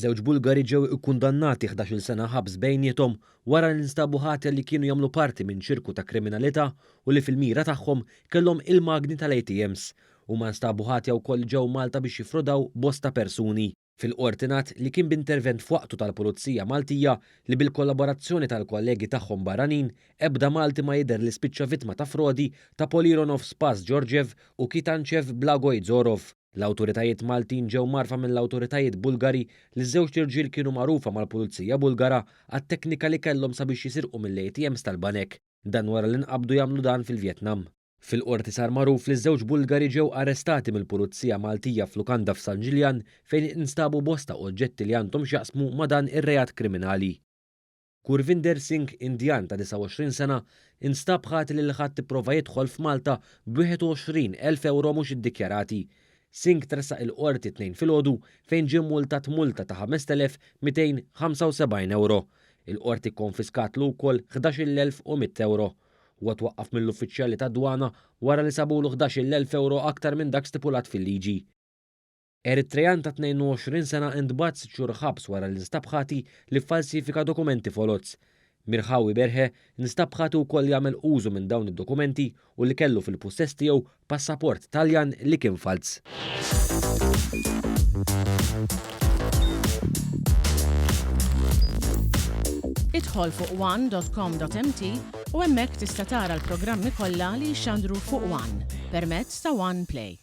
Żewġ Bulgari ġew ikkundannati 11-il sena ħabs bejniethom wara li nstabu ħatja li kienu jagħmlu parti minn ċirku ta' kriminalità u li fil-mira tagħhom kellhom il-magni tal-ATMs u ma nstabu ħatja wkoll ġew Malta biex jifrodaw bosta persuni. Fil-qorti ngħad li kien b'intervent f'waqtu tal-Pulizija Maltija li bil-kollaborazzjoni tal-kollegi tagħhom barranin ebda Malti ma jidher li spiċċa vittma ta' frodi ta' Polironov Spas Georgiev u Kitanchev Blagoj Zorov. L-awtoritajiet Maltin ġew marfa mill-awtoritajiet Bulgari li ż-żewġ irġiel kienu magħrufa mal-Pulizija Bulgara għat-teknika li kellhom sabiex jisirqu mill-ATMs tal-banek. Dan wara li nqabdu jagħmlu dan fil-Vjetnam. Fil-qorti sar magħruf li ż-żewġ Bulgari ġew arrestati mill-Pulizija Maltija f'Lukanda f'San Ġiljan fejn instabu bosta oġġetti li għandhom x'jaqsmu ma' dan ir-reat kriminali. Gurvinder Singh Indjan ta' 29 sena instab ħati li ħadd tipprova jidħol f'Malta b'21,000 euro mhux iddikjarati. Singh tressaq il-qorti 2 filgħodu fejn ġie multat multa ta' 5,275 euro. Il-qorti konfiskatlu wkoll 11,100 euro. Huwa twaqqaf mill-uffiċjali ta' dwana wara li sabulu 11,000 euro aktar minn dak stipulat fil-liġi. Eritrean ta' 22 sena intbagħat 6 xhur ħabs wara li nstab ħati li falsifika dokumenti foloz. Mirħawi Berħe nstab ħati wkoll jagħmel użu minn dawn id-dokumenti u li kellu fil-pussess tiegħu passaport Taljan li kien fals. Idħol fuq one.com.mt u hemmhekk tista' tara l-programmi kollha li jxandru fuq One permezz ta' One Play.